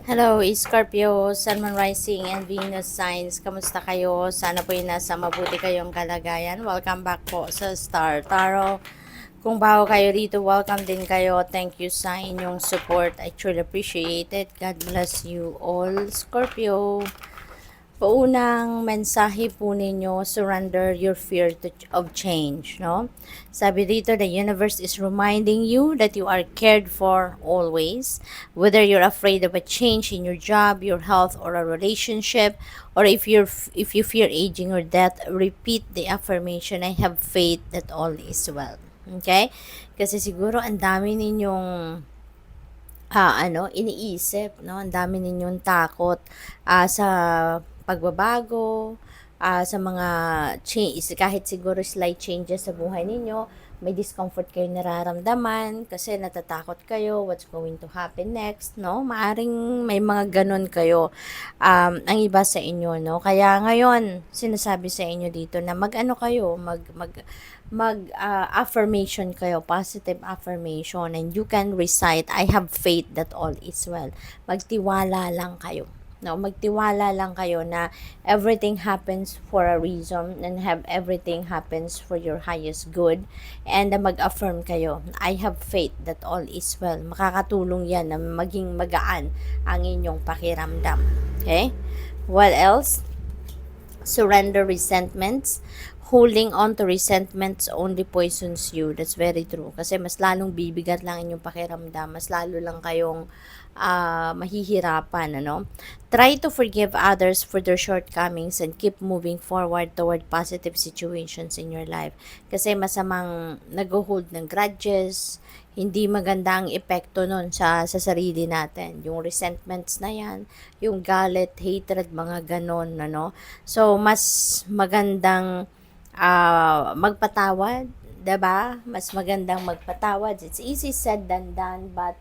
Hello, Scorpio, Sun, Moon, Rising, and Venus signs. Kamusta kayo? Sana po yung nasa mabuti kayong kalagayan. Welcome back po sa Star Tarot. Kung bago kayo rito, welcome din kayo. Thank you sa inyong support. I truly appreciate it. God bless you all, Scorpio. Paunang mensahe po ninyo, surrender your fear of change, no? Sabi dito, the universe is reminding you that you are cared for always. Whether you're afraid of a change in your job, your health, or a relationship, or if you fear aging or death, repeat the affirmation, I have faith that all is well. Okay? Kasi siguro ang dami ninyong iniisip, no? Ang dami ninyong takot sa pagbabago, sa mga kahit siguro slight changes sa buhay ninyo, may discomfort kayo nararamdaman kasi natatakot kayo what's going to happen next, no? Maaring may mga ganon kayo ang iba sa inyo, no? Kaya ngayon, sinasabi sa inyo dito na mag-ano kayo, affirmation kayo, positive affirmation, and you can recite, I have faith that all is well. Magtiwala lang kayo. No, magtiwala lang kayo na everything happens for a reason and have everything happens for your highest good, and mag-affirm kayo, I have faith that all is well. Makakatulong yan na maging magaan ang inyong pakiramdam. Okay? What else? Surrender resentments. Holding on to resentments only poisons you. That's very true. Kasi mas lalong bibigat lang inyong pakiramdam. Mas lalo lang kayong mahihirapan, ano? Try to forgive others for their shortcomings and keep moving forward toward positive situations in your life. Kasi masamang nag-hold ng grudges, hindi maganda ang epekto nun sa sarili natin. Yung resentments na yan, yung galit, hatred, mga ganon, ano? So, mas magandang magpatawad, 'di ba? Mas magandang magpatawad. It's easy said than done, but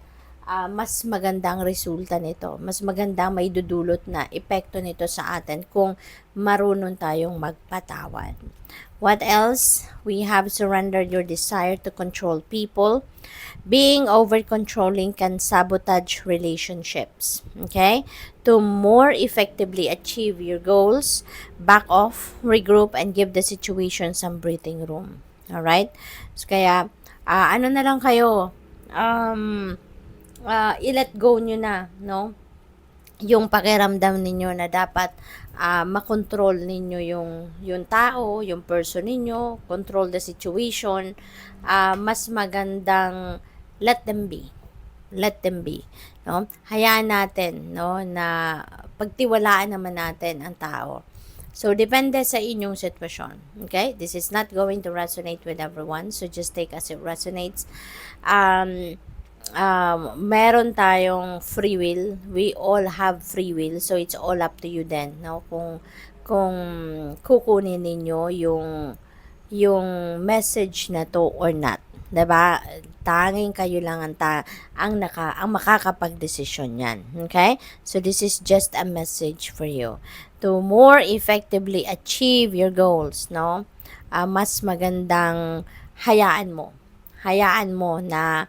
mas magandang resulta nito. Mas magandang may dudulot na epekto nito sa atin kung marunong tayong magpatawad. What else? We have surrendered your desire to control people. Being over-controlling can sabotage relationships. Okay? To more effectively achieve your goals, back off, regroup, and give the situation some breathing room. Alright? So, kaya, ano na lang kayo, i-let go nyo na, no? Yung pakiramdam ninyo na dapat makontrol ninyo yung tao, yung person ninyo, control the situation, mas magandang let them be. Let them be, no? Hayaan natin, no, na pagtiwalaan naman natin ang tao. So, depende sa inyong sitwasyon. Okay? This is not going to resonate with everyone. So, just take as it resonates. Meron tayong free will. We all have free will. So, it's all up to you then, no? Kung kukunin ninyo yung message na to or not. 'Di ba? Tanging kayo lang ang makakapag-desisyon yan. Okay? So, this is just a message for you to more effectively achieve your goals, no? Mas magandang hayaan mo. Hayaan mo na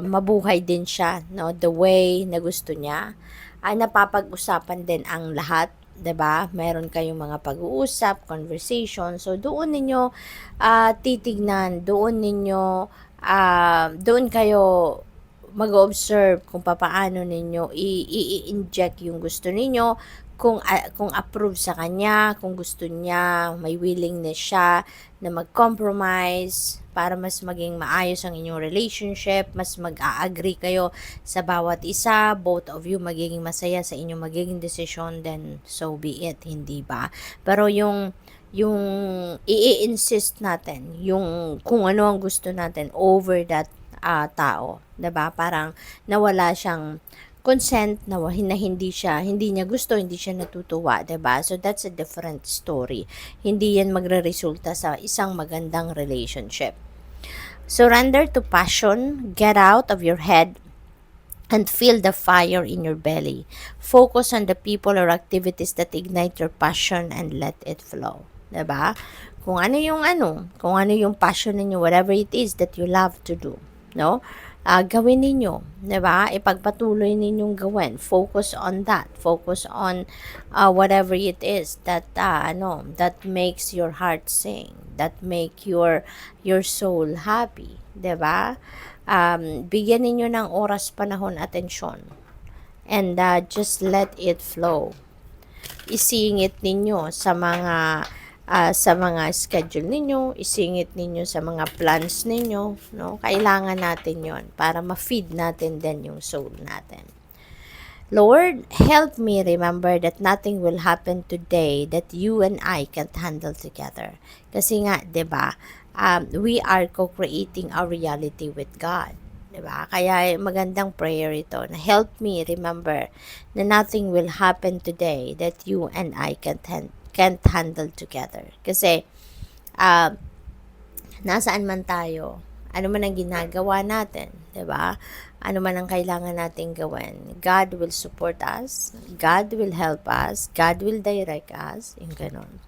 mabuhay din siya, no? The way na gusto niya. Napapag-usapan din ang lahat, 'di ba? Meron kayong mga pag-uusap, conversation. So doon ninyo titignan, doon kayo mag-observe kung papaano ninyo i-inject yung gusto ninyo, kung approve sa kanya, kung gusto niya, may willingness siya na mag-compromise para mas maging maayos ang inyong relationship, mas mag-a-agree kayo sa bawat isa, both of you magiging masaya sa inyong magiging decision, then so be it, hindi ba? Pero yung i-insist natin, yung kung ano ang gusto natin over that tao, 'di ba? Parang nawala siyang consent na hindi niya gusto, hindi siya natutuwa, 'di ba? So that's a different story. Hindi yan magreresulta sa isang magandang relationship. Surrender to passion, get out of your head and feel the fire in your belly. Focus on the people or activities that ignite your passion and let it flow. 'Di ba? Kung ano yung passion ninyo, whatever it is that you love to do, no? gawin ninyo, 'di ba? Ipagpatuloy ninyong gawin. Focus on that. Focus on whatever it is that that makes your heart sing, that make your soul happy, 'di ba? Bigyan ninyo ng oras, panahon, atensyon, and just let it flow. Isingit ninyo sa mga schedule ninyo, isingit ninyo sa mga plans ninyo, no? Kailangan natin 'yon para ma-feed natin din yung soul natin. Lord, help me remember that nothing will happen today that you and I can't handle together. Kasi nga, 'di ba? We are co-creating our reality with God. 'Di ba? Kaya magandang prayer ito na help me remember na nothing will happen today that you and I can't handle together. Kasi nasaan man tayo, ano man ang ginagawa natin, 'di ba? Ano man ang kailangan nating gawin, God will support us, God will help us, God will direct us, yung ganun.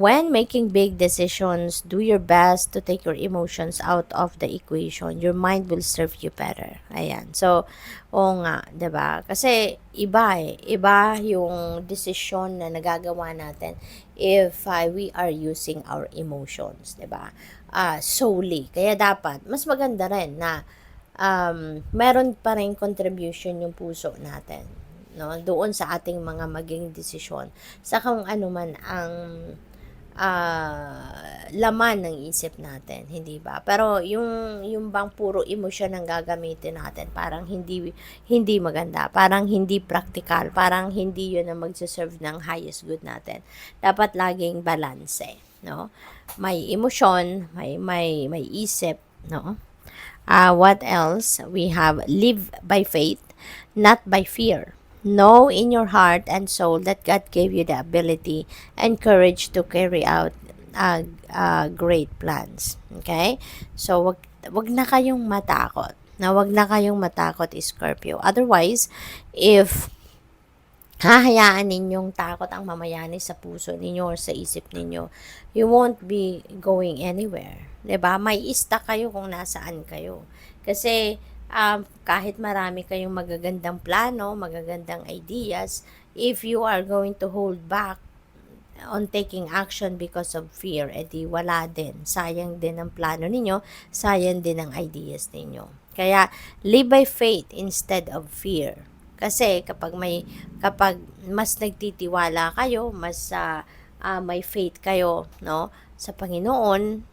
When making big decisions, do your best to take your emotions out of the equation. Your mind will serve you better. Ayan. So, oo nga, 'di ba? Kasi iba yung decision na nagagawa natin if we are using our emotions, 'di ba? Solely. Kaya dapat mas maganda rin na meron pa rin contribution yung puso natin, no, doon sa ating mga maging desisyon sa kung ano man ang laman ng isip natin, hindi ba? Pero yung bang puro emosyon ang gagamitin natin, parang hindi maganda, parang hindi practical, parang hindi yun ang magse-serve ng highest good natin. Dapat laging balanse, no? May emosyon, may isip, no? What else? We have live by faith, not by fear. Know in your heart and soul that God gave you the ability and courage to carry out great plans. Okay? So, wag na kayong matakot. Wag na kayong matakot, Scorpio. Otherwise, if hahayaan ninyong takot ang mamayani sa puso ninyo or sa isip ninyo, you won't be going anywhere. 'Di ba? May stuck kayo kung nasaan kayo. Kasi kahit marami kayong magagandang plano, magagandang ideas, if you are going to hold back on taking action because of fear, edi wala din. Sayang din ang plano ninyo, sayang din ang ideas ninyo. Kaya, live by faith instead of fear. Kasi kapag mas nagtitiwala kayo, mas may faith kayo, no, sa Panginoon,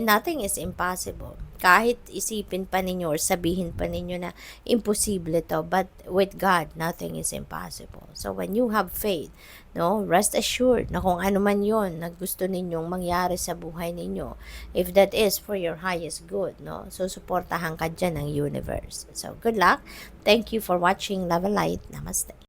nothing is impossible. Kahit isipin pa ninyo or sabihin pa ninyo na imposible to, but with God, nothing is impossible. So when you have faith, no, rest assured na kung ano man yon na gusto ninyong mangyari sa buhay ninyo, if that is for your highest good, no, so suportahan ka dyan ng universe. So good luck. Thank you for watching Love and Light. Namaste.